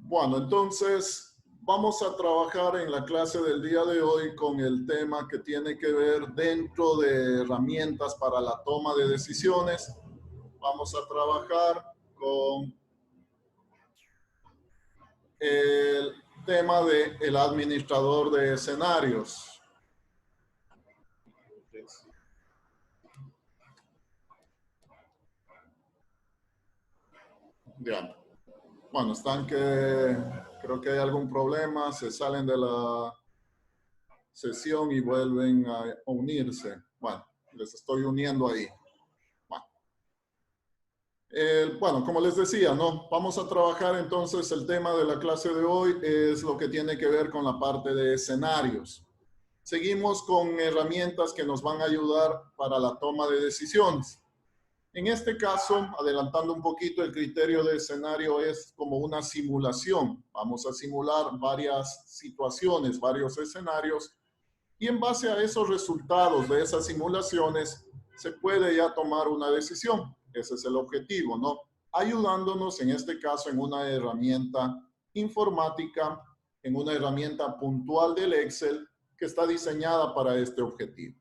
Bueno, entonces vamos a trabajar en la clase del día de hoy con el tema que tiene que ver dentro de herramientas para la toma de decisiones. Vamos a trabajar con el tema del administrador de escenarios. Ya. Bueno, están que creo que hay algún problema, se salen de la sesión y vuelven a unirse. Bueno, les estoy uniendo ahí. Bueno, como les decía, ¿no? Vamos a trabajar entonces el tema de la clase de hoy es lo que tiene que ver con la parte de escenarios. Seguimos con herramientas que nos van a ayudar para la toma de decisiones. En este caso, adelantando un poquito, el criterio de escenario es como una simulación. Vamos a simular varias situaciones, varios escenarios, y en base a esos resultados de esas simulaciones se puede ya tomar una decisión. Ese es el objetivo, ¿no? Ayudándonos en este caso en una herramienta informática, en una herramienta puntual del Excel que está diseñada para este objetivo.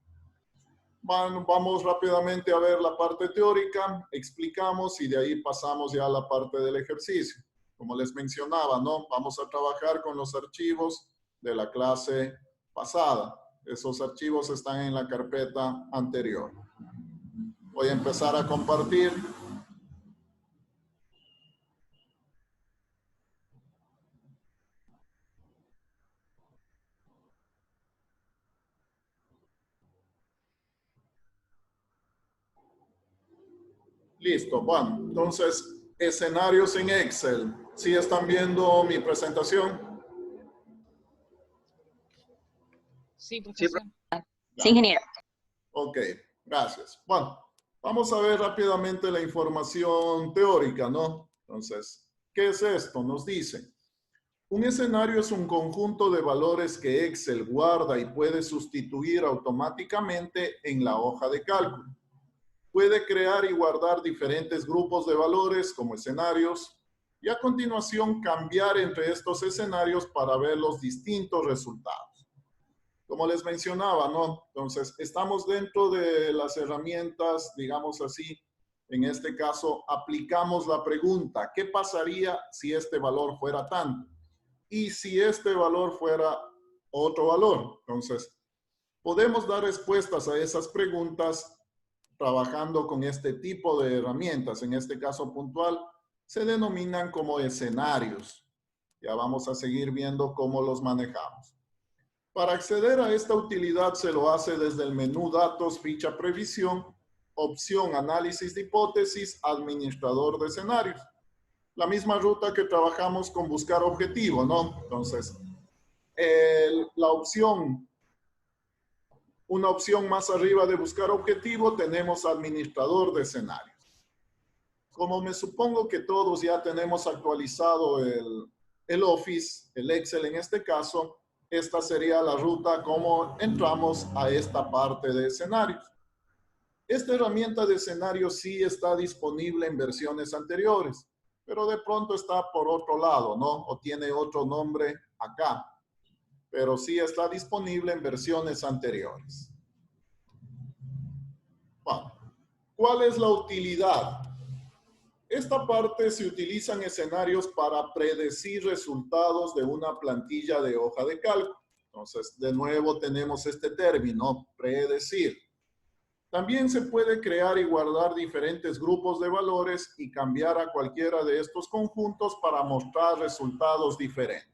Bueno, vamos rápidamente a ver la parte teórica, explicamos y de ahí pasamos ya a la parte del ejercicio. Como les mencionaba, ¿no? Vamos a trabajar con los archivos de la clase pasada. Esos archivos están en la carpeta anterior. Voy a empezar a compartir. Listo, bueno, entonces, escenarios en Excel. ¿Sí están viendo mi presentación? Sí, profesor. Sí, ingeniero. Ok, gracias. Bueno, vamos a ver rápidamente la información teórica, ¿no? Entonces, ¿qué es esto? Nos dice, un escenario es un conjunto de valores que Excel guarda y puede sustituir automáticamente en la hoja de cálculo. Puede crear y guardar diferentes grupos de valores como escenarios y a continuación cambiar entre estos escenarios para ver los distintos resultados. Como les mencionaba, ¿no? Entonces, estamos dentro de las herramientas, digamos así, en este caso, aplicamos la pregunta, ¿qué pasaría si este valor fuera tanto? Y si este valor fuera otro valor. Entonces, podemos dar respuestas a esas preguntas trabajando con este tipo de herramientas. En este caso puntual, se denominan como escenarios. Ya vamos a seguir viendo cómo los manejamos. Para acceder a esta utilidad se lo hace desde el menú Datos, Ficha Previsión, opción Análisis de Hipótesis, Administrador de Escenarios. La misma ruta que trabajamos con Buscar Objetivo, ¿no? Entonces, la opción, una opción más arriba de Buscar Objetivo, tenemos Administrador de Escenarios. Como me supongo que todos ya tenemos actualizado el Office, el Excel en este caso, esta sería la ruta como entramos a esta parte de escenarios. Esta herramienta de escenarios sí está disponible en versiones anteriores, pero de pronto está por otro lado, ¿no? O tiene otro nombre acá, pero sí está disponible en versiones anteriores. Bueno, ¿cuál es la utilidad? Esta parte se utilizan escenarios para predecir resultados de una plantilla de hoja de cálculo. Entonces, de nuevo tenemos este término, predecir. También se puede crear y guardar diferentes grupos de valores y cambiar a cualquiera de estos conjuntos para mostrar resultados diferentes.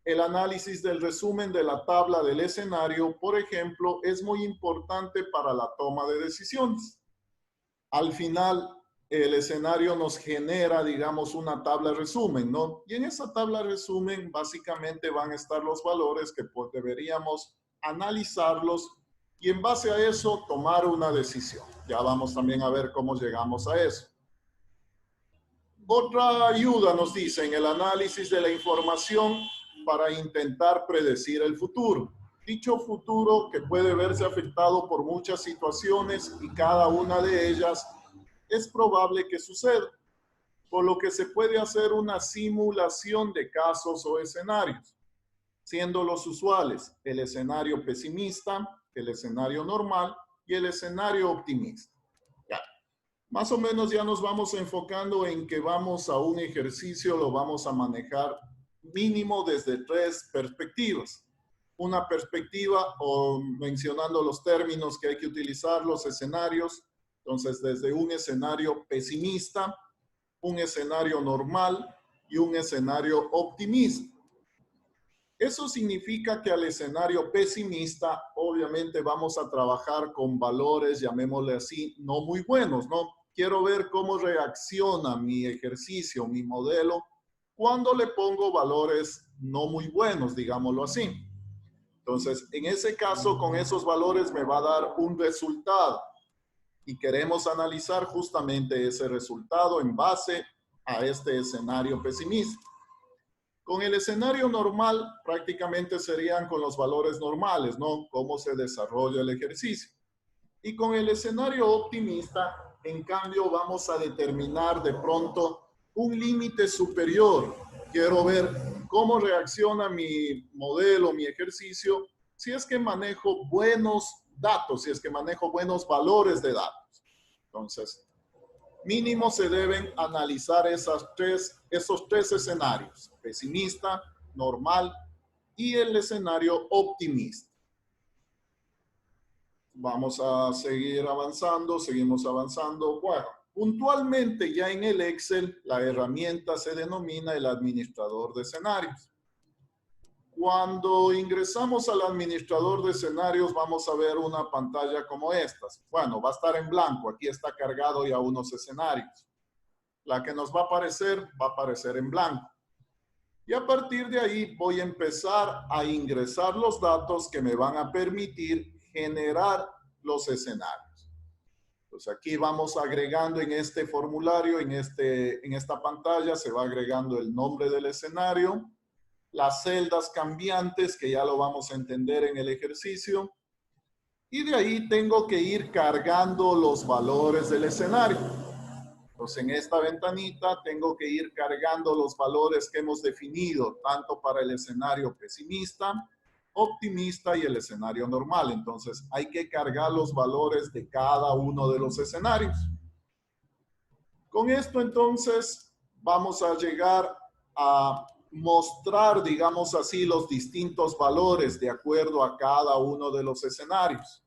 El análisis del resumen de la tabla del escenario, por ejemplo, es muy importante para la toma de decisiones. Al final, el escenario nos genera, digamos, una tabla resumen, ¿no? Y en esa tabla resumen básicamente van a estar los valores que pues, deberíamos analizarlos y en base a eso tomar una decisión. Ya vamos también a ver cómo llegamos a eso. Otra ayuda nos dice en el análisis de la información para intentar predecir el futuro. Dicho futuro que puede verse afectado por muchas situaciones y cada una de ellas es probable que suceda. por lo que se puede hacer una simulación de casos o escenarios, siendo los usuales el escenario pesimista, el escenario normal y el escenario optimista. Ya. Más o menos ya nos vamos enfocando en que vamos a un ejercicio, lo vamos a manejar mínimo desde 3 perspectivas. Una perspectiva, o mencionando los términos que hay que utilizar, los escenarios. Entonces, desde un escenario pesimista, un escenario normal y un escenario optimista. Eso significa que al escenario pesimista, obviamente vamos a trabajar con valores, llamémosle así, no muy buenos, ¿no? Quiero ver cómo reacciona mi ejercicio, mi modelo, cuando le pongo valores no muy buenos, digámoslo así. Entonces, en ese caso, con esos valores me va a dar un resultado y queremos analizar justamente ese resultado en base a este escenario pesimista. Con el escenario normal, prácticamente serían con los valores normales, ¿no? Cómo se desarrolla el ejercicio. Y con el escenario optimista, en cambio, vamos a determinar de pronto un límite superior. Quiero ver cómo reacciona mi modelo, mi ejercicio, si es que manejo buenos datos, si es que manejo buenos valores de datos. Entonces, mínimo se deben analizar esos tres escenarios, pesimista, normal y el escenario optimista. Vamos a seguir avanzando, seguimos avanzando. Bueno, puntualmente ya en el Excel, la herramienta se denomina el administrador de escenarios. Cuando ingresamos al administrador de escenarios, vamos a ver una pantalla como estas. Bueno, va a estar en blanco. Aquí está cargado ya unos escenarios. La que nos va a aparecer en blanco. Y a partir de ahí voy a empezar a ingresar los datos que me van a permitir generar los escenarios. Pues aquí vamos agregando en este formulario, en esta pantalla, se va agregando el nombre del escenario, las celdas cambiantes, que ya lo vamos a entender en el ejercicio, y de ahí tengo que ir cargando los valores del escenario. Entonces, en esta ventanita tengo que ir cargando los valores que hemos definido, tanto para el escenario pesimista, optimista y el escenario normal. Entonces, hay que cargar los valores de cada uno de los escenarios. Con esto, entonces, vamos a llegar a mostrar, digamos así, los distintos valores de acuerdo a cada uno de los escenarios.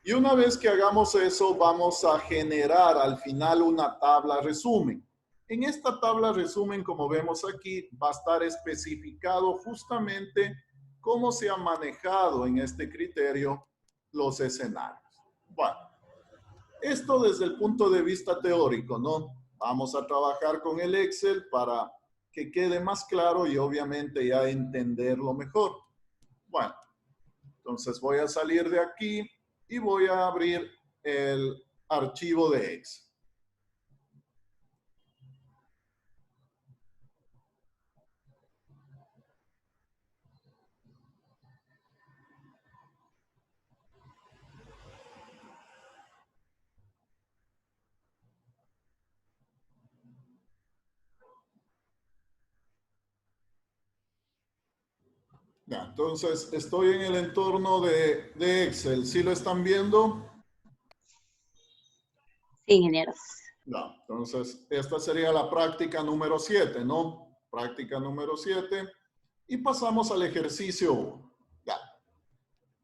Y una vez que hagamos eso, vamos a generar al final una tabla resumen. En esta tabla resumen, como vemos aquí, va a estar especificado justamente cómo se han manejado en este criterio los escenarios. Bueno, esto desde el punto de vista teórico, ¿no? Vamos a trabajar con el Excel para que quede más claro y obviamente ya entenderlo mejor. Bueno, entonces voy a salir de aquí y voy a abrir el archivo de Excel. Ya, entonces estoy en el entorno de Excel. ¿Sí lo están viendo? Sí, ingeniero. Ya, entonces esta sería la práctica número 7, ¿no? Práctica número 7. Y pasamos al ejercicio 1. Ya.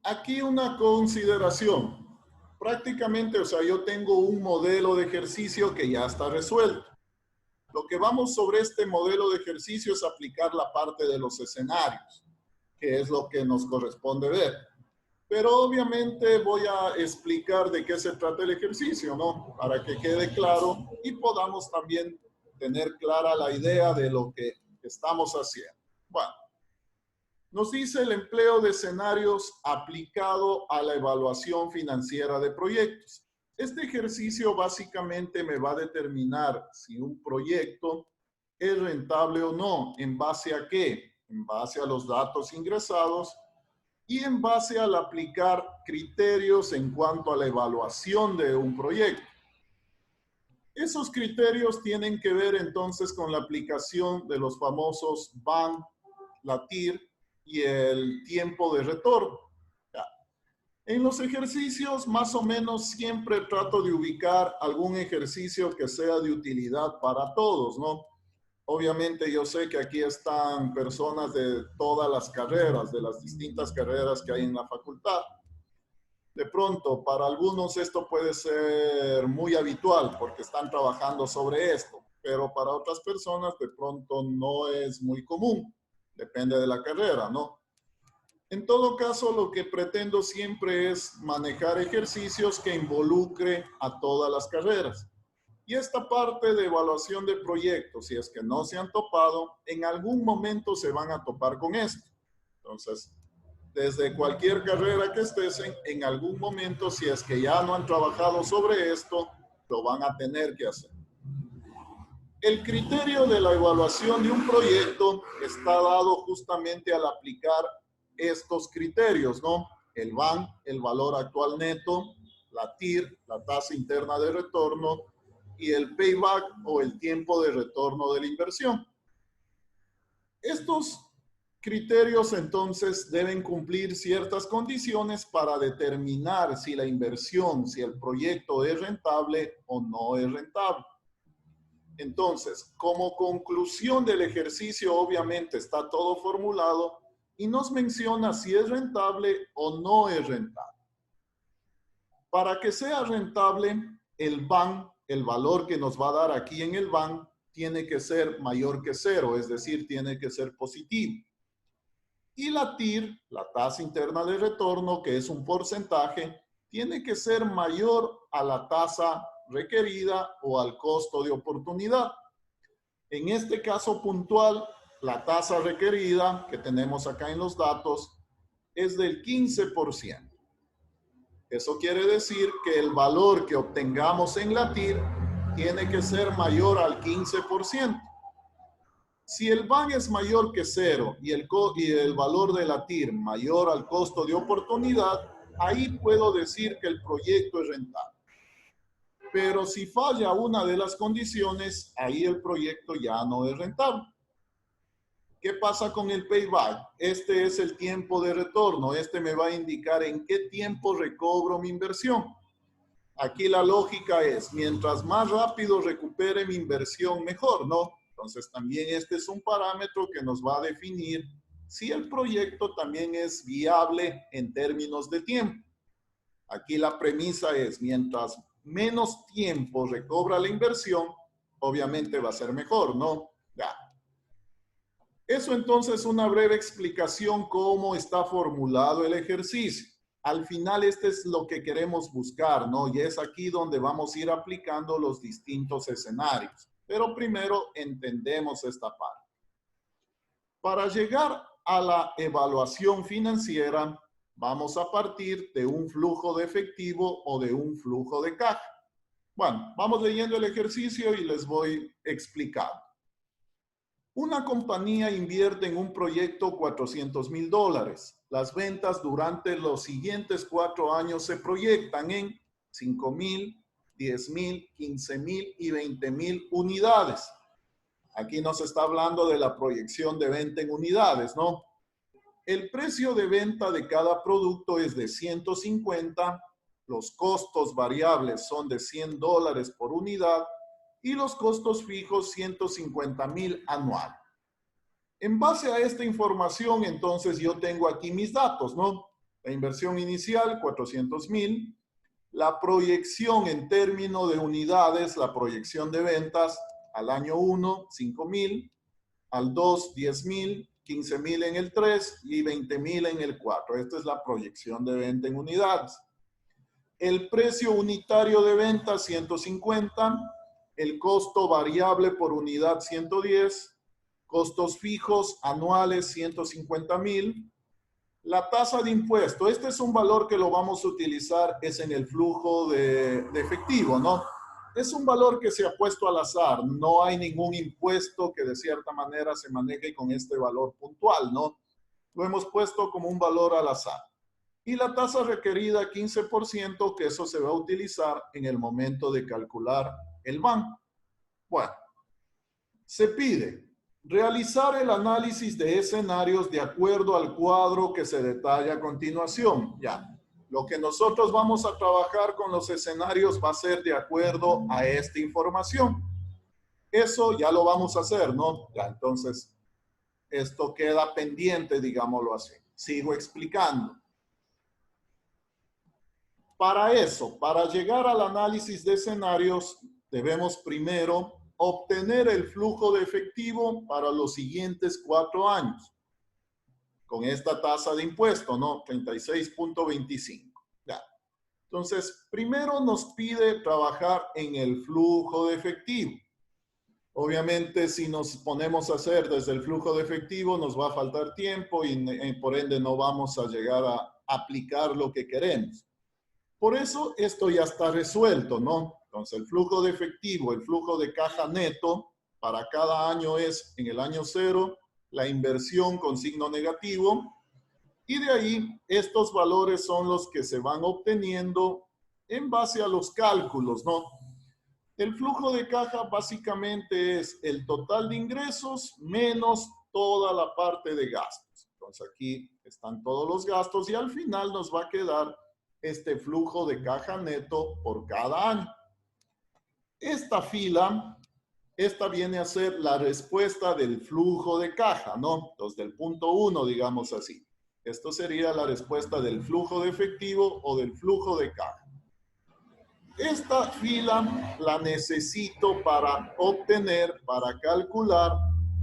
Aquí una consideración. Prácticamente, o sea, yo tengo un modelo de ejercicio que ya está resuelto. Lo que vamos sobre este modelo de ejercicio es aplicar la parte de los escenarios, que es lo que nos corresponde ver. Pero obviamente voy a explicar de qué se trata el ejercicio, ¿no? Para que quede claro y podamos también tener clara la idea de lo que estamos haciendo. Bueno, nos dice el empleo de escenarios aplicado a la evaluación financiera de proyectos. Este ejercicio básicamente me va a determinar si un proyecto es rentable o no. ¿En base a qué? En base a los datos ingresados y en base al aplicar criterios en cuanto a la evaluación de un proyecto. Esos criterios tienen que ver entonces con la aplicación de los famosos BAN, la TIR y el tiempo de retorno. En los ejercicios, más o menos, siempre trato de ubicar algún ejercicio que sea de utilidad para todos, ¿no? Obviamente yo sé que aquí están personas de todas las carreras, de las distintas carreras que hay en la facultad. De pronto, para algunos esto puede ser muy habitual porque están trabajando sobre esto, pero para otras personas de pronto no es muy común. Depende de la carrera, ¿no? En todo caso, lo que pretendo siempre es manejar ejercicios que involucre a todas las carreras. Y esta parte de evaluación de proyectos, si es que no se han topado, en algún momento se van a topar con esto. Entonces, desde cualquier carrera que estés en algún momento, si es que ya no han trabajado sobre esto, lo van a tener que hacer. El criterio de la evaluación de un proyecto está dado justamente al aplicar estos criterios, ¿no? El BAN, el valor actual neto, la TIR, la tasa interna de retorno, y el payback o el tiempo de retorno de la inversión. Estos criterios entonces deben cumplir ciertas condiciones para determinar si la inversión, si el proyecto es rentable o no es rentable. Entonces, como conclusión del ejercicio, obviamente está todo formulado y nos menciona si es rentable o no es rentable. Para que sea rentable, el BAN, el valor que nos va a dar aquí en el BAN, tiene que ser mayor que 0, es decir, tiene que ser positivo. Y la TIR, la tasa interna de retorno, que es un porcentaje, tiene que ser mayor a la tasa requerida o al costo de oportunidad. En este caso puntual, la tasa requerida que tenemos acá en los datos es del 15%. Eso quiere decir que el valor que obtengamos en la TIR tiene que ser mayor al 15%. Si el BAN es mayor que 0 y el valor de la TIR mayor al costo de oportunidad, ahí puedo decir que el proyecto es rentable. Pero si falla una de las condiciones, ahí el proyecto ya no es rentable. ¿Qué pasa con el payback? Este es el tiempo de retorno. Este me va a indicar en qué tiempo recobro mi inversión. Aquí la lógica es, mientras más rápido recupere mi inversión, mejor, ¿no? Entonces también este es un parámetro que nos va a definir si el proyecto también es viable en términos de tiempo. Aquí la premisa es, mientras menos tiempo recobra la inversión, obviamente va a ser mejor, ¿no? Ya. Eso entonces es una breve explicación cómo está formulado el ejercicio. Al final este es lo que queremos buscar, ¿no? Y es aquí donde vamos a ir aplicando los distintos escenarios. Pero primero entendemos esta parte. Para llegar a la evaluación financiera, vamos a partir de un flujo de efectivo o de un flujo de caja. Bueno, vamos leyendo el ejercicio y les voy explicando. Una compañía invierte en un proyecto $400,000. Las ventas durante los siguientes 4 años se proyectan en 5,000, 10,000, 15,000 y 20,000 unidades. Aquí nos está hablando de la proyección de venta en unidades, ¿no? El precio de venta de cada producto es de 150, los costos variables son de $100 por unidad y los costos fijos 150,000 anual. En base a esta información, entonces yo tengo aquí mis datos, ¿no? La inversión inicial, 400,000. La proyección en términos de unidades, la proyección de ventas al año 1, 5,000. Al 2, 10,000. 15,000 en el 3 y 20,000 en el 4. Esta es la proyección de venta en unidades. El precio unitario de venta, 150. El costo variable por unidad, 110. Costos fijos anuales, 150,000. La tasa de impuesto, este es un valor que lo vamos a utilizar, es en el flujo de efectivo, ¿no? Es un valor que se ha puesto al azar, no hay ningún impuesto que de cierta manera se maneje con este valor puntual, ¿no? Lo hemos puesto como un valor al azar. Y la tasa requerida, 15%, que eso se va a utilizar en el momento de calcular el BAN. Bueno, se pide realizar el análisis de escenarios de acuerdo al cuadro que se detalla a continuación. Ya, lo que nosotros vamos a trabajar con los escenarios va a ser de acuerdo a esta información. Eso ya lo vamos a hacer, ¿no? Ya, entonces, esto queda pendiente, digámoslo así. Sigo explicando. Para eso, para llegar al análisis de escenarios, debemos primero obtener el flujo de efectivo para los siguientes 4 años. Con esta tasa de impuesto, ¿no? 36.25. Ya. Entonces, primero nos pide trabajar en el flujo de efectivo. Obviamente, si nos ponemos a hacer desde el flujo de efectivo, nos va a faltar tiempo y por ende no vamos a llegar a aplicar lo que queremos. Por eso esto ya está resuelto, ¿no? Entonces el flujo de efectivo, el flujo de caja neto para cada año es en el año 0, la inversión con signo negativo y de ahí estos valores son los que se van obteniendo en base a los cálculos, ¿no? El flujo de caja básicamente es el total de ingresos menos toda la parte de gastos. Entonces aquí están todos los gastos y al final nos va a quedar este flujo de caja neto por cada año. Esta fila, esta viene a ser la respuesta del flujo de caja, ¿no? Entonces, del punto 1, digamos así. Esto sería la respuesta del flujo de efectivo o del flujo de caja. Esta fila la necesito para obtener, para calcular,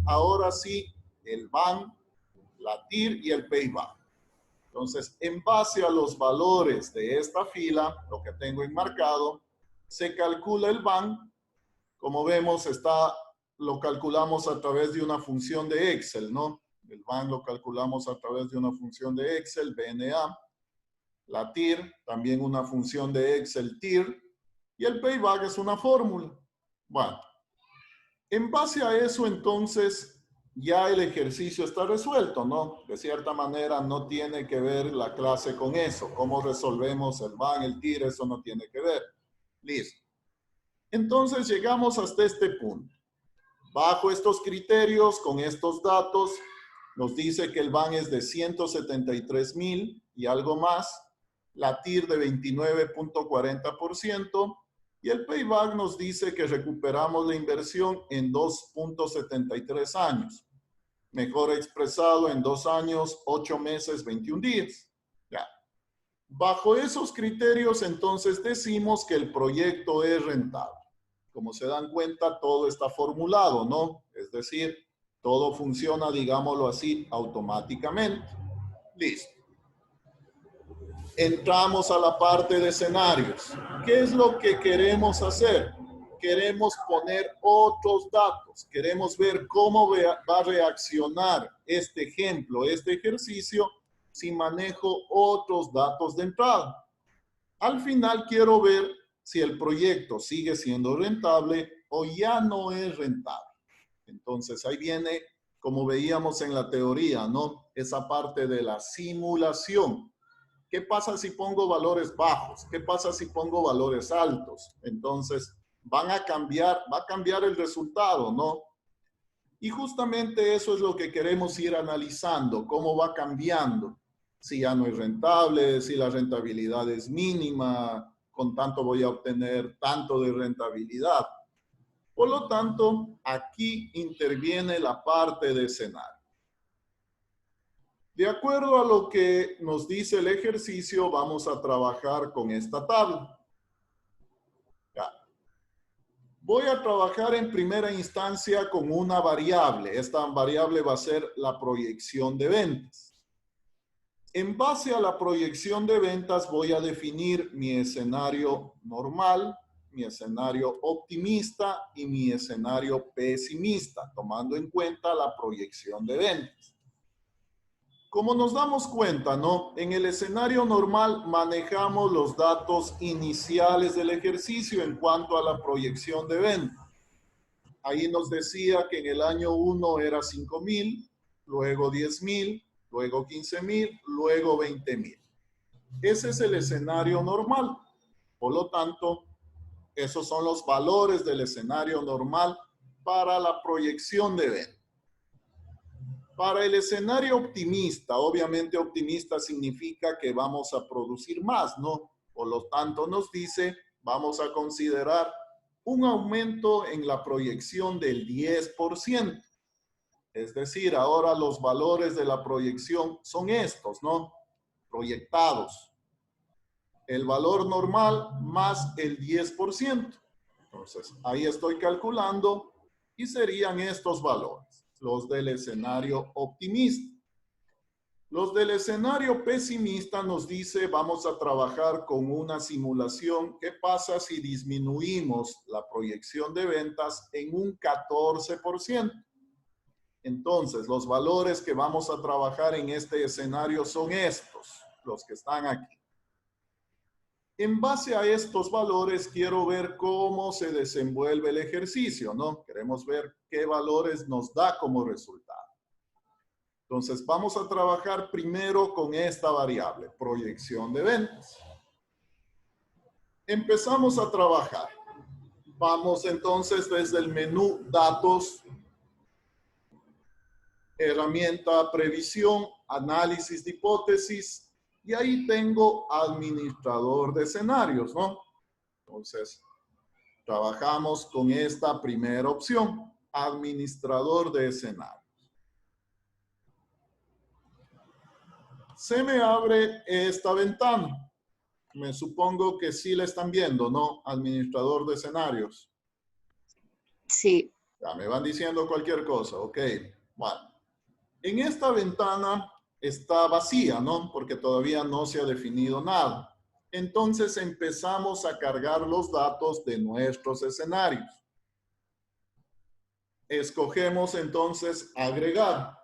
ahora sí, el BAN, la TIR y el payback. Entonces, en base a los valores de esta fila, lo que tengo enmarcado, se calcula el BAN. Como vemos, lo calculamos a través de una función de Excel, ¿no? El BAN lo calculamos a través de una función de Excel, BNA. La TIR, también una función de Excel TIR. Y el payback es una fórmula. Bueno, en base a eso, entonces, ya el ejercicio está resuelto, ¿no? De cierta manera no tiene que ver la clase con eso. Cómo resolvemos el BAN, el TIR, eso no tiene que ver. Listo. Entonces llegamos hasta este punto. Bajo estos criterios, con estos datos, nos dice que el BAN es de 173,000 y algo más, la TIR de 29.40%, y el payback nos dice que recuperamos la inversión en 2.73 años. Mejor expresado en 2 años, 8 meses, 21 días. Ya. Bajo esos criterios, entonces decimos que el proyecto es rentable. Como se dan cuenta, todo está formulado, ¿no? Es decir, todo funciona, digámoslo así, automáticamente. Listo. Entramos a la parte de escenarios. ¿Qué es lo que queremos hacer? Queremos poner otros datos. Queremos ver cómo va a reaccionar este ejemplo, este ejercicio, si manejo otros datos de entrada. Al final quiero ver si el proyecto sigue siendo rentable o ya no es rentable. Entonces ahí viene, como veíamos en la teoría, ¿no? Esa parte de la simulación. ¿Qué pasa si pongo valores bajos? ¿Qué pasa si pongo valores altos? Entonces, va a cambiar el resultado, ¿no? Y justamente eso es lo que queremos ir analizando, cómo va cambiando. Si ya no es rentable, si la rentabilidad es mínima, con tanto voy a obtener tanto de rentabilidad. Por lo tanto, aquí interviene la parte de escenario. De acuerdo a lo que nos dice el ejercicio, vamos a trabajar con esta tabla. Ya. Voy a trabajar en primera instancia con una variable. Esta variable va a ser la proyección de ventas. En base a la proyección de ventas voy a definir mi escenario normal, mi escenario optimista y mi escenario pesimista, tomando en cuenta la proyección de ventas. Como nos damos cuenta, ¿no? En el escenario normal manejamos los datos iniciales del ejercicio en cuanto a la proyección de venta. Ahí nos decía que en el año 1 era 5,000, luego 10,000, luego 15,000, luego 20,000. Ese es el escenario normal. Por lo tanto, Esos son los valores del escenario normal para la proyección de venta. Para el escenario optimista, obviamente optimista significa que vamos a producir más, ¿no? Por lo tanto, nos dice, vamos a considerar un aumento en la proyección del 10%. Es decir, ahora los valores de la proyección son estos, ¿no? Proyectados. El valor normal más el 10%. Entonces, ahí estoy calculando y serían estos valores, los del escenario optimista. Los del escenario pesimista nos dice, vamos a trabajar con una simulación. ¿Qué pasa si disminuimos la proyección de ventas en un 14%? Entonces, los valores que vamos a trabajar en este escenario son estos, los que están aquí. En base a estos valores, quiero ver cómo se desenvuelve el ejercicio, ¿no? Queremos ver qué valores nos da como resultado. Entonces, vamos a trabajar primero con esta variable, proyección de ventas. Empezamos a trabajar. Vamos entonces desde el menú Datos, herramienta Previsión, Análisis de hipótesis, y ahí tengo Administrador de escenarios, ¿no? Entonces, trabajamos con esta primera opción, Administrador de escenarios. Se me abre esta ventana. Me supongo que sí la están viendo, ¿no? Administrador de escenarios. Sí. Ya me van diciendo cualquier cosa, ok. Bueno, en esta ventana está vacía, ¿no? Porque todavía no se ha definido nada. Entonces empezamos a cargar los datos de nuestros escenarios. Escogemos entonces agregar.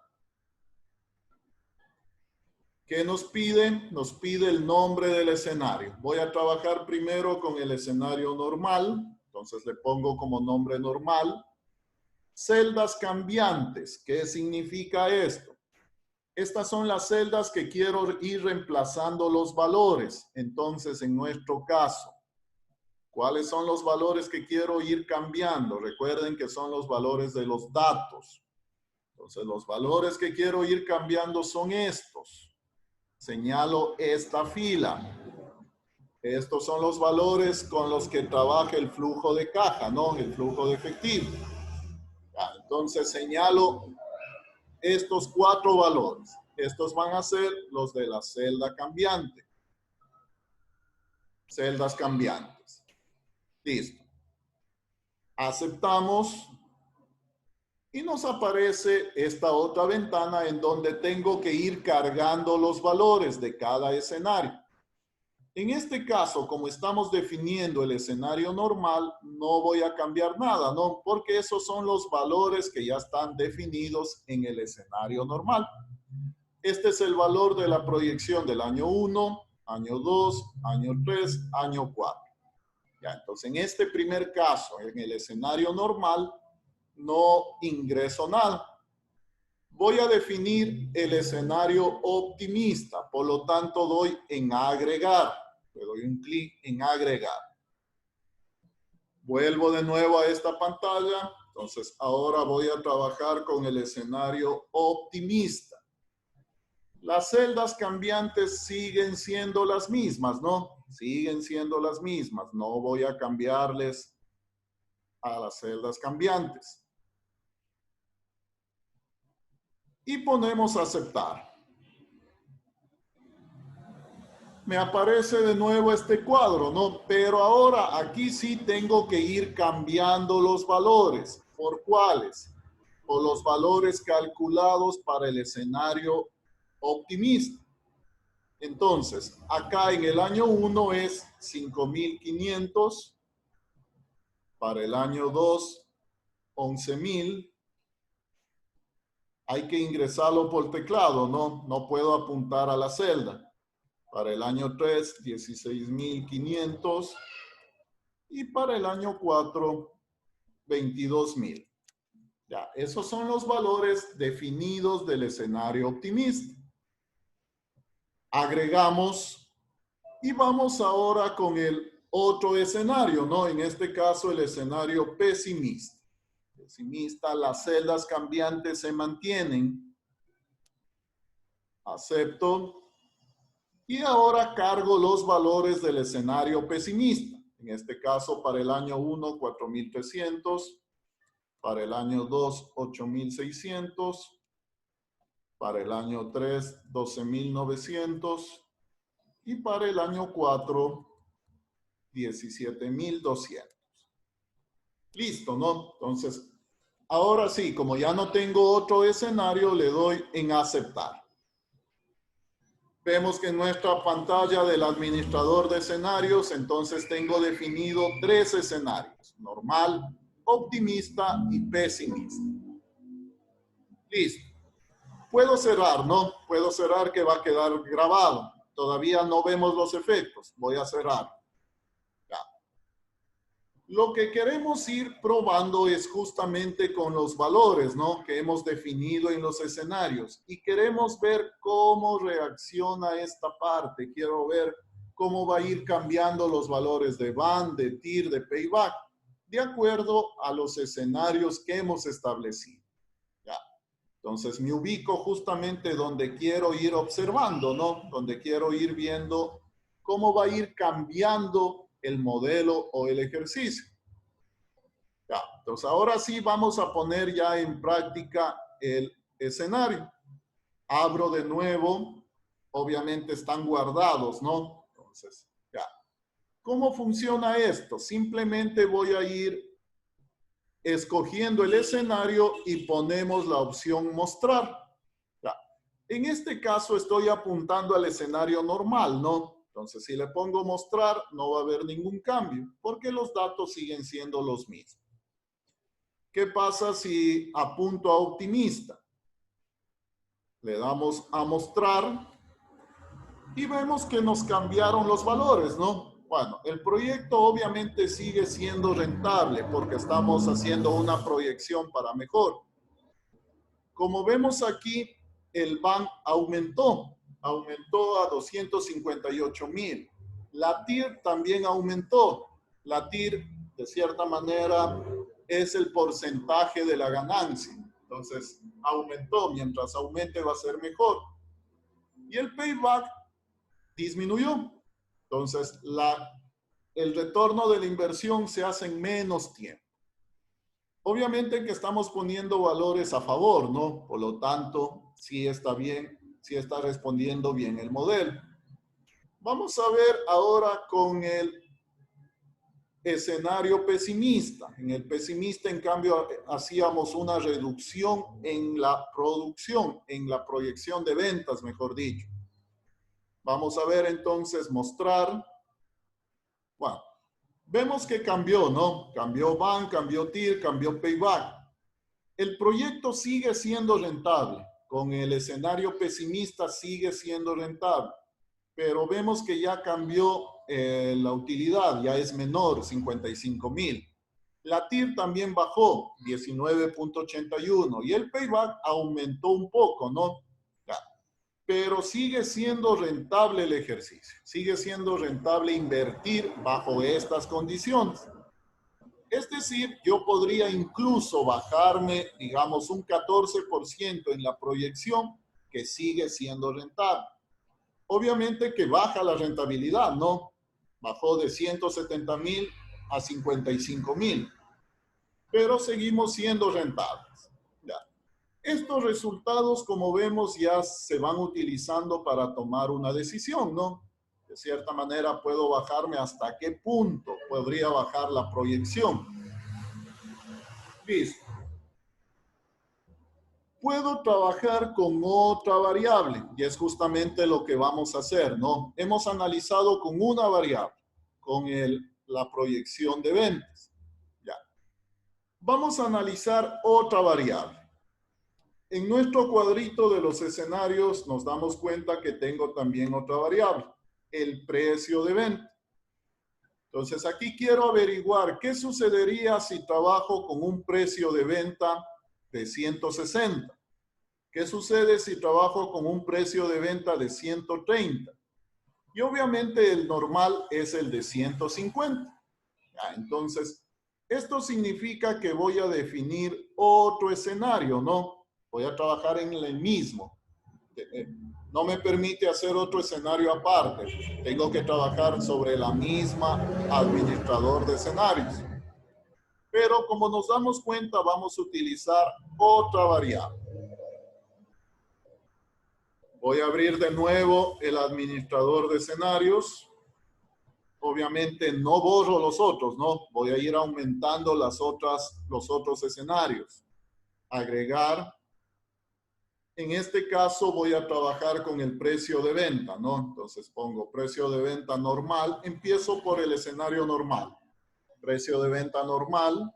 ¿Qué nos pide? Nos pide el nombre del escenario. Voy a trabajar primero con el escenario normal. Entonces le pongo como nombre normal. Celdas cambiantes. ¿Qué significa esto? Estas son las celdas que quiero ir reemplazando los valores. Entonces, en nuestro caso, ¿cuáles son los valores que quiero ir cambiando? Recuerden que son los valores de los datos. Entonces, los valores que quiero ir cambiando son estos. Señalo esta fila. Estos son los valores con los que trabaja el flujo de caja, ¿no? El flujo de efectivo. Ya, entonces, señalo estos 4 valores. Estos van a ser los de la celda cambiante. Celdas cambiantes. Listo. Aceptamos. Y nos aparece esta otra ventana en donde tengo que ir cargando los valores de cada escenario. En este caso, como estamos definiendo el escenario normal, no voy a cambiar nada, ¿no? Porque esos son los valores que ya están definidos en el escenario normal. Este es el valor de la proyección del año 1, año 2, año 3, año 4. Ya, entonces, en este primer caso, en el escenario normal, no ingreso nada. Voy a definir el escenario optimista, por lo tanto doy en agregar. Le doy un clic en agregar. Vuelvo de nuevo a esta pantalla. Entonces ahora voy a trabajar con el escenario optimista. Las celdas cambiantes siguen siendo las mismas, ¿no? Siguen siendo las mismas. No voy a cambiarles a las celdas cambiantes. Y ponemos aceptar. Me aparece de nuevo este cuadro, ¿no? Pero ahora aquí sí tengo que ir cambiando los valores. ¿Por cuáles? Por los valores calculados para el escenario optimista. Entonces, acá en el año 1 es 5.500. Para el año 2, 11.000. Hay que ingresarlo por teclado, ¿no? No puedo apuntar a la celda. Para el año 3, 16.500. Y para el año 4, 22.000. Ya, esos son los valores definidos del escenario optimista. Agregamos y vamos ahora con el otro escenario, ¿no? En este caso, el escenario pesimista. Pesimista, las celdas cambiantes se mantienen. Acepto. Y ahora cargo los valores del escenario pesimista. En este caso, para el año 1, 4.300. Para el año 2, 8.600. Para el año 3, 12.900. Y para el año 4, 17.200. Listo, ¿no? Entonces, ahora sí, como ya no tengo otro escenario, le doy en aceptar. Vemos que en nuestra pantalla del administrador de escenarios, entonces tengo definido 3 escenarios: normal, optimista y pesimista. Listo. Puedo cerrar, ¿no? Puedo cerrar, que va a quedar grabado. Todavía no vemos los efectos. Voy a cerrar. Ya. Lo que queremos ir probando es justamente con los valores, ¿no? Que hemos definido en los escenarios. Y queremos ver cómo reacciona esta parte. Quiero ver cómo va a ir cambiando los valores de band, de TIR, de payback, de acuerdo a los escenarios que hemos establecido. Ya. Entonces me ubico justamente donde quiero ir observando, ¿no? Donde quiero ir viendo cómo va a ir cambiando el modelo o el ejercicio. Ya. Entonces ahora sí vamos a poner ya en práctica el escenario. Abro de nuevo. Obviamente están guardados, ¿no? Entonces, ya. ¿Cómo funciona esto? Simplemente voy a ir escogiendo el escenario y ponemos la opción mostrar. Ya. En este caso estoy apuntando al escenario normal, ¿no? Entonces, si le pongo mostrar, no va a haber ningún cambio, porque los datos siguen siendo los mismos. ¿Qué pasa si apunto a optimista? Le damos a mostrar y vemos que nos cambiaron los valores, ¿no? Bueno, el proyecto obviamente sigue siendo rentable porque estamos haciendo una proyección para mejor. Como vemos aquí, el BAN aumentó a 258,000. La TIR también aumentó. La TIR, de cierta manera, es el porcentaje de la ganancia. Entonces, aumentó. Mientras aumente va a ser mejor. Y el payback disminuyó. Entonces, el retorno de la inversión se hace en menos tiempo. Obviamente que estamos poniendo valores a favor, ¿no? Por lo tanto, sí está bien, sí está respondiendo bien el modelo. Vamos a ver ahora con el escenario pesimista. En el pesimista, en cambio, hacíamos una reducción en la producción, en la proyección de ventas, mejor dicho. Vamos a ver entonces, mostrar. Bueno, vemos que cambió, ¿no? Cambió BAN, cambió TIR, cambió payback. El proyecto sigue siendo rentable. Con el escenario pesimista sigue siendo rentable. Pero vemos que ya cambió la utilidad, ya es menor, 55,000. La TIR también bajó, 19.81. Y el payback aumentó un poco, ¿no? Pero sigue siendo rentable el ejercicio. Sigue siendo rentable invertir bajo estas condiciones. Es decir, yo podría incluso bajarme, digamos, un 14% en la proyección, que sigue siendo rentable. Obviamente que baja la rentabilidad, ¿no? Bajó de 170,000 a 55,000. Pero seguimos siendo rentables. Ya. Estos resultados, como vemos, ya se van utilizando para tomar una decisión, ¿no? De cierta manera puedo bajarme hasta qué punto podría bajar la proyección. Listo. Puedo trabajar con otra variable y es justamente lo que vamos a hacer, ¿no? Hemos analizado con una variable, con la proyección de ventas. Ya. Vamos a analizar otra variable. En nuestro cuadrito de los escenarios nos damos cuenta que tengo también otra variable, el precio de venta. Entonces aquí quiero averiguar qué sucedería si trabajo con un precio de venta de 160. ¿Qué sucede si trabajo con un precio de venta de 130? Y obviamente el normal es el de 150. Ya, entonces, esto significa que voy a definir otro escenario, ¿no? Voy a trabajar en el mismo. No me permite hacer otro escenario aparte. Tengo que trabajar sobre la misma administrador de escenarios. Pero como nos damos cuenta, vamos a utilizar otra variable. Voy a abrir de nuevo el administrador de escenarios. Obviamente no borro los otros, ¿no? Voy a ir aumentando los otros escenarios. Agregar. En este caso voy a trabajar con el precio de venta, ¿no? Entonces pongo precio de venta normal. Empiezo por el escenario normal. Precio de venta normal.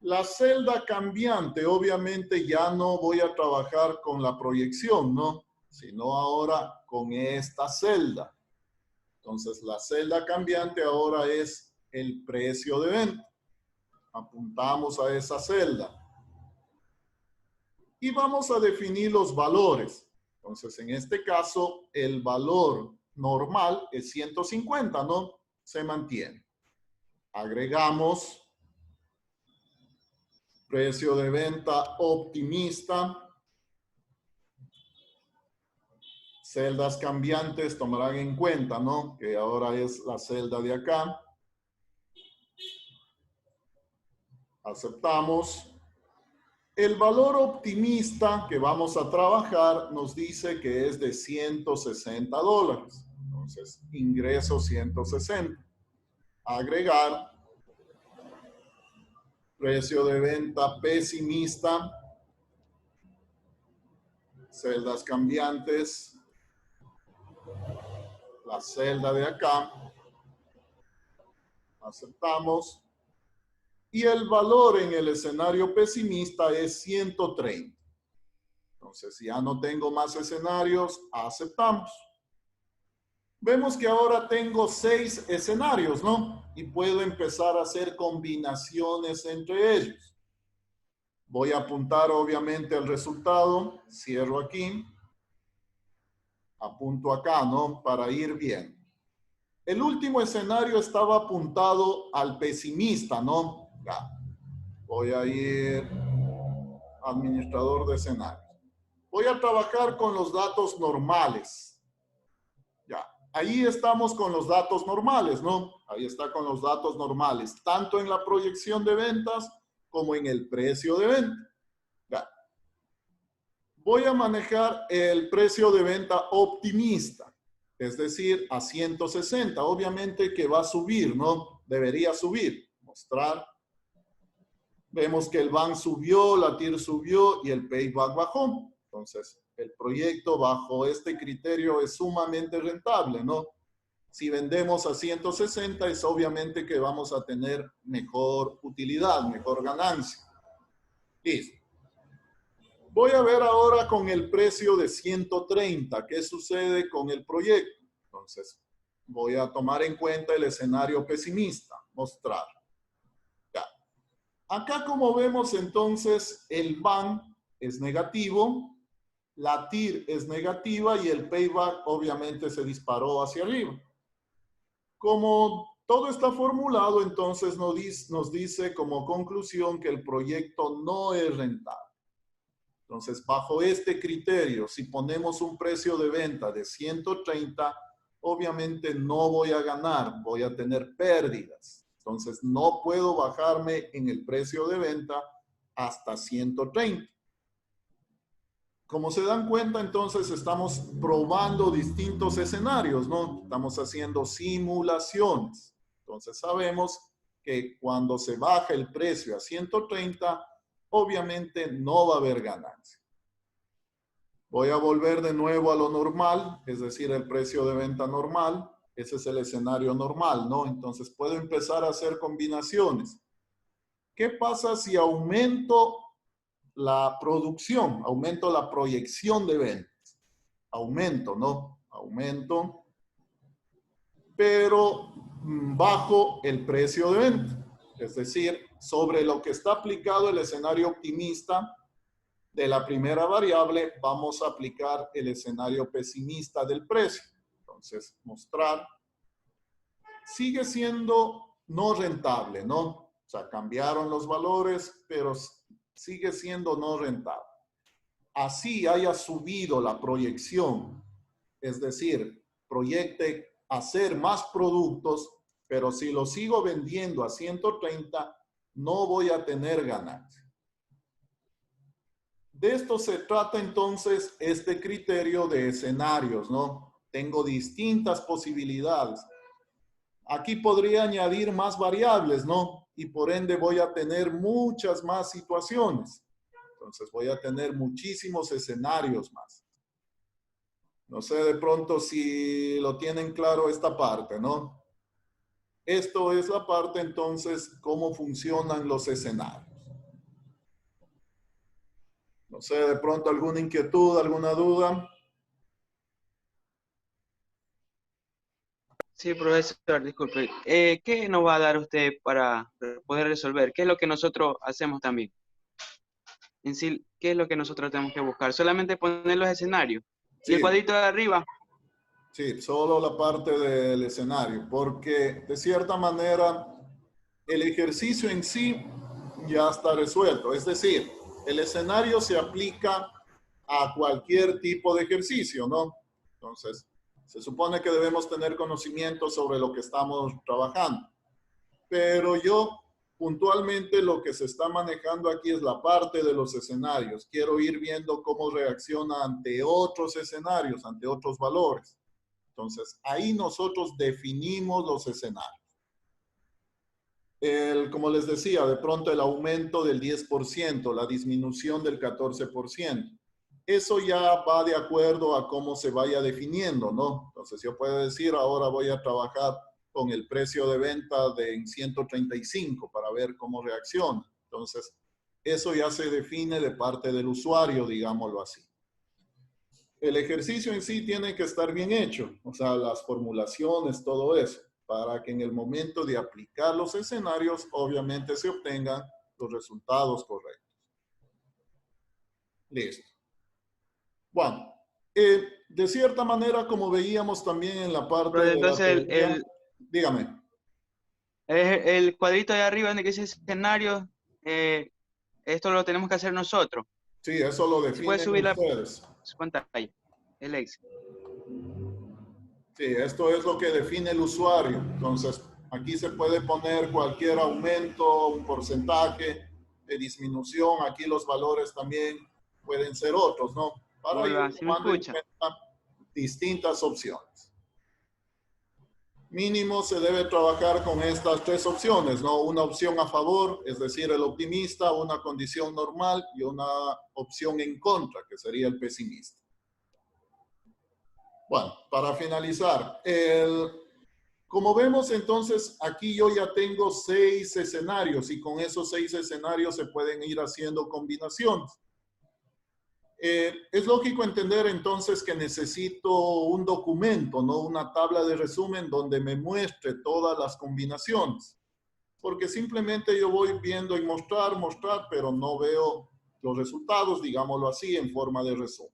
La celda cambiante, obviamente ya no voy a trabajar con la proyección, ¿no? Sino ahora con esta celda. Entonces la celda cambiante ahora es el precio de venta. Apuntamos a esa celda. Y vamos a definir los valores. Entonces, en este caso, el valor normal es 150, ¿no? Se mantiene. Agregamos precio de venta optimista. Celdas cambiantes tomarán en cuenta, ¿no? Que ahora es la celda de acá. Aceptamos. El valor optimista que vamos a trabajar nos dice que es de $160. Entonces, ingreso 160. Agregar. Precio de venta pesimista. Celdas cambiantes. La celda de acá. Aceptamos. Y el valor en el escenario pesimista es 130. Entonces, ya no tengo más escenarios, aceptamos. Vemos que ahora tengo 6 escenarios, ¿no? Y puedo empezar a hacer combinaciones entre ellos. Voy a apuntar obviamente el resultado. Cierro aquí. Apunto acá, ¿no? Para ir bien. El último escenario estaba apuntado al pesimista, ¿no? Ya. Voy a ir administrador de escenarios. Voy a trabajar con los datos normales. Ya. Ahí estamos con los datos normales, ¿no? Ahí está con los datos normales, tanto en la proyección de ventas como en el precio de venta. Ya. Voy a manejar el precio de venta optimista, es decir, a 160. Obviamente que va a subir, ¿no? Debería subir. Mostrar. Vemos que el BAN subió, la TIR subió y el payback bajó. Entonces, el proyecto bajo este criterio es sumamente rentable, ¿no? Si vendemos a 160, es obviamente que vamos a tener mejor utilidad, mejor ganancia. Listo. Voy a ver ahora con el precio de 130, ¿qué sucede con el proyecto? Entonces, voy a tomar en cuenta el escenario pesimista, mostrar. Ya. Acá, como vemos, entonces, el BAN es negativo, la TIR es negativa y el payback obviamente se disparó hacia arriba. Como todo está formulado, entonces nos dice como conclusión que el proyecto no es rentable. Entonces, bajo este criterio, si ponemos un precio de venta de 130, obviamente no voy a ganar, voy a tener pérdidas. Entonces, no puedo bajarme en el precio de venta hasta 130. Como se dan cuenta, entonces estamos probando distintos escenarios, ¿no? Estamos haciendo simulaciones. Entonces sabemos que cuando se baja el precio a 130, obviamente no va a haber ganancia. Voy a volver de nuevo a lo normal, es decir, el precio de venta normal. Ese es el escenario normal, ¿no? Entonces puedo empezar a hacer combinaciones. ¿Qué pasa si aumento la producción, aumento la proyección de ventas? Aumento, ¿no? Aumento, pero bajo el precio de venta. Es decir, sobre lo que está aplicado el escenario optimista de la primera variable, vamos a aplicar el escenario pesimista del precio. Entonces, mostrar. Sigue siendo no rentable, ¿no? O sea, cambiaron los valores, pero sigue siendo no rentable. Así haya subido la proyección, es decir, proyecte hacer más productos, pero si lo sigo vendiendo a 130, no voy a tener ganancia. De esto se trata entonces este criterio de escenarios, ¿no? Tengo distintas posibilidades. Aquí podría añadir más variables, ¿no? Y por ende voy a tener muchas más situaciones. Entonces voy a tener muchísimos escenarios más. No sé de pronto si lo tienen claro esta parte, ¿no? Esto es la parte entonces, cómo funcionan los escenarios. No sé, de pronto alguna inquietud, alguna duda. Sí, profesor, disculpe. ¿Qué nos va a dar usted para poder resolver? ¿Qué es lo que nosotros hacemos también? En sí, ¿qué es lo que nosotros tenemos que buscar? Solamente poner los escenarios. ¿Y el Sí, cuadrito de arriba? sí, solo la parte del escenario, porque de cierta manera el ejercicio en sí ya está resuelto. Es decir, el escenario se aplica a cualquier tipo de ejercicio, ¿no? Entonces, se supone que debemos tener conocimiento sobre lo que estamos trabajando. Pero yo, puntualmente, lo que se está manejando aquí es la parte de los escenarios. Quiero ir viendo cómo reacciona ante otros escenarios, ante otros valores. Entonces, ahí nosotros definimos los escenarios. Como les decía, de pronto el aumento del 10%, la disminución del 14%. Eso ya va de acuerdo a cómo se vaya definiendo, ¿no? Entonces yo puedo decir, ahora voy a trabajar con el precio de venta en 135 para ver cómo reacciona. Entonces, eso ya se define de parte del usuario, digámoslo así. El ejercicio en sí tiene que estar bien hecho, o sea, las formulaciones, todo eso, para que en el momento de aplicar los escenarios, obviamente se obtengan los resultados correctos. Listo. Bueno, de cierta manera, como veíamos también en la parte Pero de la entonces teoría, dígame. el cuadrito de arriba donde dice escenario, esto lo tenemos que hacer nosotros. Sí, eso lo Si puede definen subir ustedes. su pantalla, el Excel. Sí, esto es lo que define el usuario. Entonces, aquí se puede poner cualquier aumento, un porcentaje de disminución. Aquí los valores también pueden ser otros, ¿no? Para ir Hola, ¿sí me tomando en escucha? cuenta distintas opciones. Mínimo se debe trabajar con estas tres opciones, ¿no? Una opción a favor, es decir, el optimista, una condición normal y una opción en contra, que sería el pesimista. Bueno, para finalizar, como vemos entonces, aquí yo ya tengo 6 escenarios y con esos 6 escenarios se pueden ir haciendo combinaciones. Es lógico entender entonces que necesito un documento, no una tabla de resumen donde me muestre todas las combinaciones, porque simplemente yo voy viendo y mostrar, pero no veo los resultados, digámoslo así, en forma de resumen.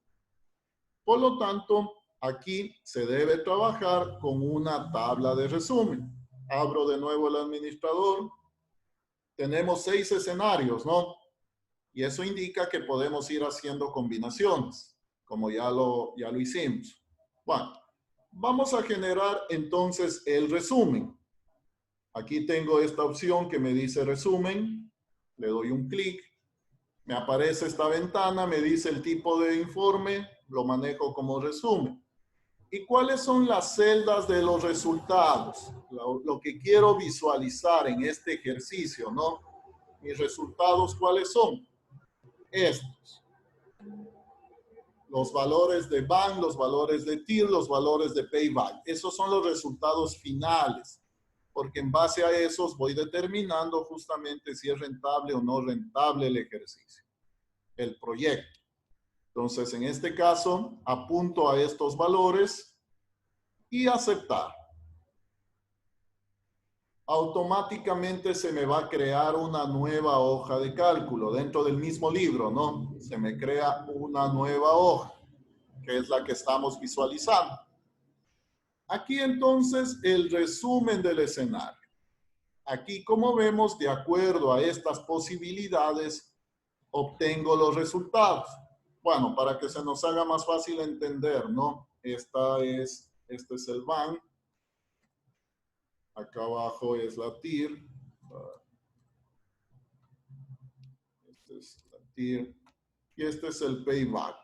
Por lo tanto, aquí se debe trabajar con una tabla de resumen. Abro de nuevo el administrador. Tenemos 6 escenarios, ¿no? Y eso indica que podemos ir haciendo combinaciones, como ya lo hicimos. Bueno, vamos a generar entonces el resumen. Aquí tengo esta opción que me dice resumen. Le doy un clic. Me aparece esta ventana, me dice el tipo de informe, lo manejo como resumen. ¿Y cuáles son las celdas de los resultados? Lo que quiero visualizar en este ejercicio, ¿no? Mis resultados, ¿cuáles son? Estos. Los valores de BAN, los valores de TIR, los valores de Payback. Esos son los resultados finales, porque en base a esos voy determinando justamente si es rentable o no rentable el ejercicio, el proyecto. Entonces, en este caso, apunto a estos valores y aceptar. Automáticamente se me va a crear una nueva hoja de cálculo dentro del mismo libro, ¿no? Se me crea una nueva hoja, que es la que estamos visualizando. Aquí entonces el resumen del escenario. Aquí, como vemos, de acuerdo a estas posibilidades, obtengo los resultados. Bueno, para que se nos haga más fácil entender, ¿no? Este es el van. Acá abajo es la TIR. Este es la TIR. Y este es el payback.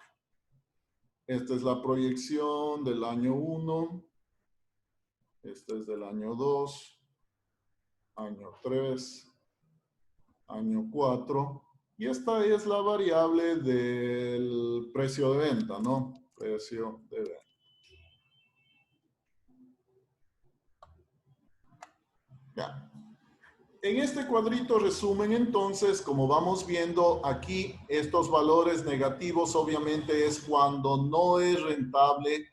Esta es la proyección del año 1. Este es del año 2. Año 3. Año 4. Y esta es la variable del precio de venta, ¿no? Precio de venta. Ya. En este cuadrito resumen, entonces, como vamos viendo aquí, estos valores negativos obviamente es cuando no es rentable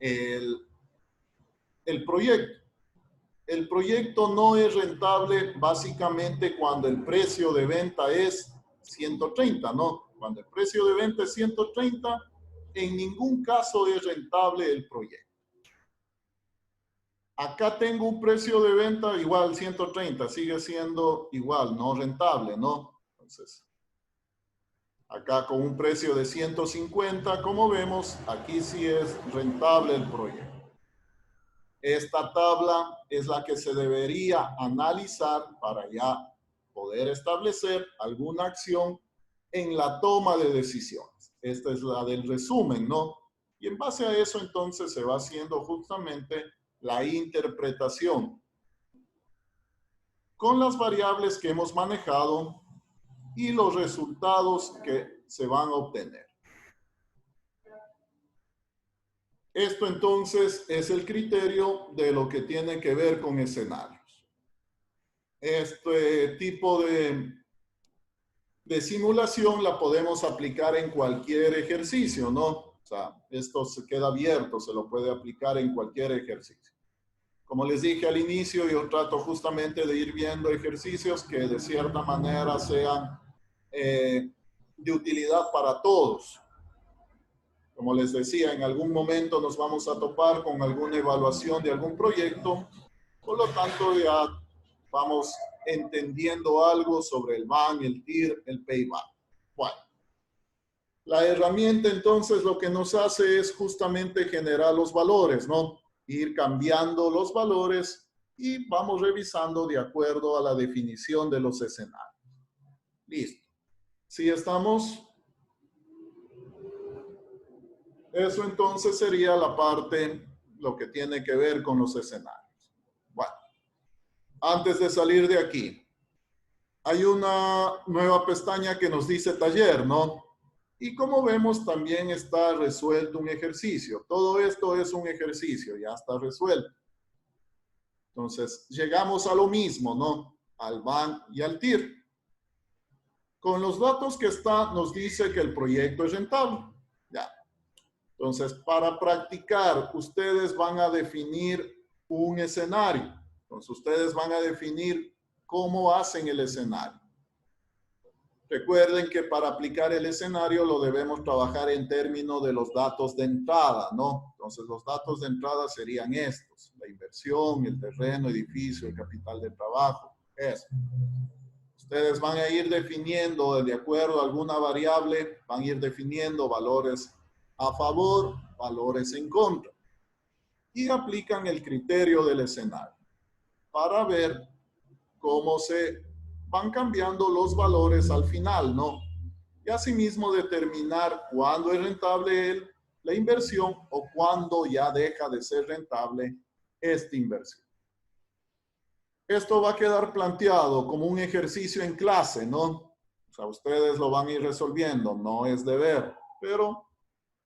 el proyecto. El proyecto no es rentable básicamente cuando el precio de venta es 130, ¿no? Cuando el precio de venta es 130, en ningún caso es rentable el proyecto. Acá tengo un precio de venta igual 130, sigue siendo igual, no rentable, ¿no? Entonces, acá con un precio de 150, como vemos, aquí sí es rentable el proyecto. Esta tabla es la que se debería analizar para ya poder establecer alguna acción en la toma de decisiones. Esta es la del resumen, ¿no? Y en base a eso, entonces, se va haciendo justamente la interpretación con las variables que hemos manejado y los resultados que se van a obtener. Esto entonces es el criterio de lo que tiene que ver con escenarios. Este tipo de simulación la podemos aplicar en cualquier ejercicio, ¿no? O sea, esto se queda abierto, se lo puede aplicar en cualquier ejercicio. Como les dije al inicio, yo trato justamente de ir viendo ejercicios que de cierta manera sean de utilidad para todos. Como les decía, en algún momento nos vamos a topar con alguna evaluación de algún proyecto, por lo tanto ya vamos entendiendo algo sobre el van, el TIR, el payback. Bueno, la herramienta entonces lo que nos hace es justamente generar los valores, ¿no? Ir cambiando los valores y vamos revisando de acuerdo a la definición de los escenarios. Listo. ¿Sí estamos? Eso entonces sería la parte, lo que tiene que ver con los escenarios. Bueno, antes de salir de aquí, hay una nueva pestaña que nos dice taller, ¿no? Y como vemos, también está resuelto un ejercicio. Todo esto es un ejercicio, ya está resuelto. Entonces, llegamos a lo mismo, ¿no? Al van y al TIR. Con los datos que está, nos dice que el proyecto es rentable. Ya. Entonces, para practicar, ustedes van a definir un escenario. Entonces, ustedes van a definir cómo hacen el escenario. Recuerden que para aplicar el escenario lo debemos trabajar en términos de los datos de entrada, ¿no? Entonces, los datos de entrada serían estos: la inversión, el terreno, edificio, el capital de trabajo, eso. Ustedes van a ir definiendo, de acuerdo a alguna variable, van a ir definiendo valores a favor, valores en contra. Y aplican el criterio del escenario para ver cómo se van cambiando los valores al final, ¿no? Y asimismo determinar cuándo es rentable la inversión o cuándo ya deja de ser rentable esta inversión. Esto va a quedar planteado como un ejercicio en clase, ¿no? O sea, ustedes lo van a ir resolviendo, no es deber, pero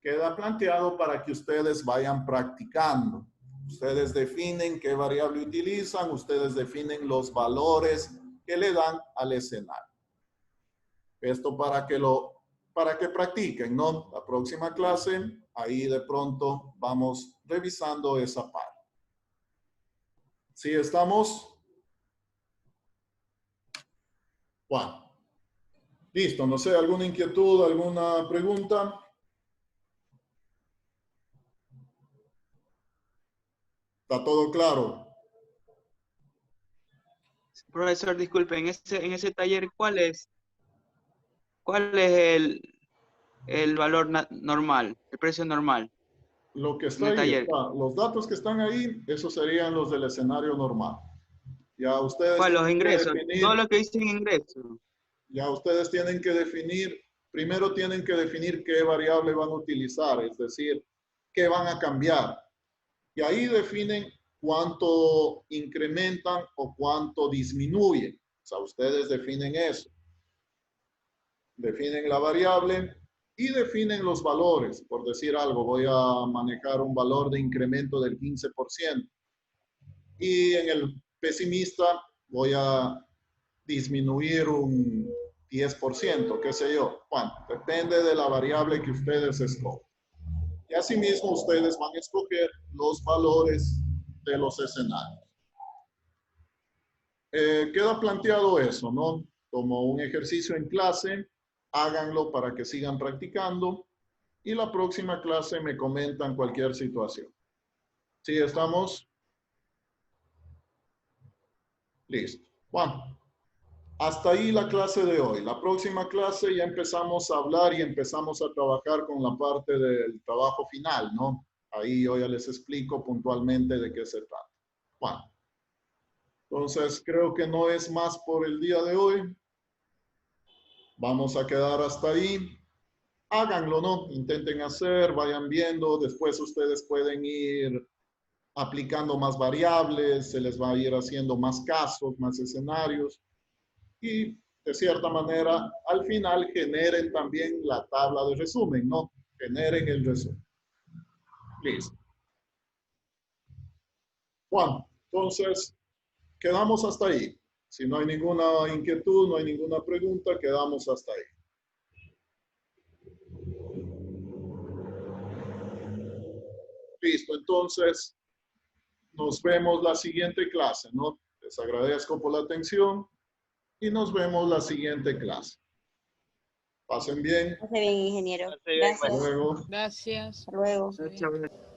queda planteado para que ustedes vayan practicando. Ustedes definen qué variable utilizan, ustedes definen los valores que le dan al escenario. Esto para que practiquen, ¿no? La próxima clase, ahí de pronto vamos revisando esa parte. ¿Sí estamos? Bueno, listo. No sé, ¿alguna inquietud, alguna pregunta? ¿Está todo claro? Profesor, disculpe, en ese taller, ¿cuál es el valor normal, el precio normal Lo que en está el ahí, taller? los datos que están ahí, esos serían los del escenario normal. Ya ustedes ¿Cuál? Los tienen que ingresos, todo definir, lo que dicen ingresos. primero tienen que definir qué variable van a utilizar, es decir, qué van a cambiar. Y ahí definen cuánto incrementan o cuánto disminuyen. O sea, ustedes definen eso. Definen la variable y definen los valores. Por decir algo, voy a manejar un valor de incremento del 15%. Y en el pesimista voy a disminuir un 10%, qué sé yo. Bueno, depende de la variable que ustedes escogen. Y asimismo ustedes van a escoger los valores de los escenarios. Queda planteado eso, ¿no? Como un ejercicio en clase, háganlo para que sigan practicando y la próxima clase me comentan cualquier situación. ¿Sí estamos? Listo. Bueno, hasta ahí la clase de hoy. La próxima clase ya empezamos a hablar y empezamos a trabajar con la parte del trabajo final, ¿no? Ahí yo ya les explico puntualmente de qué se trata. Bueno, entonces creo que no es más por el día de hoy. Vamos a quedar hasta ahí. Háganlo, ¿no? Intenten hacer, vayan viendo. Después ustedes pueden ir aplicando más variables, se les va a ir haciendo más casos, más escenarios. Y de cierta manera, al final generen también la tabla de resumen, ¿no? Generen el resumen. Listo. Bueno, entonces, quedamos hasta ahí. Si no hay ninguna inquietud, no hay ninguna pregunta, quedamos hasta ahí. Listo, entonces, nos vemos la siguiente clase, ¿no? Les agradezco por la atención y nos vemos la siguiente clase. Pasen bien. Hace bien, ingeniero. Hace bien, Hasta Gracias. luego. Gracias. Hasta luego. Está bien.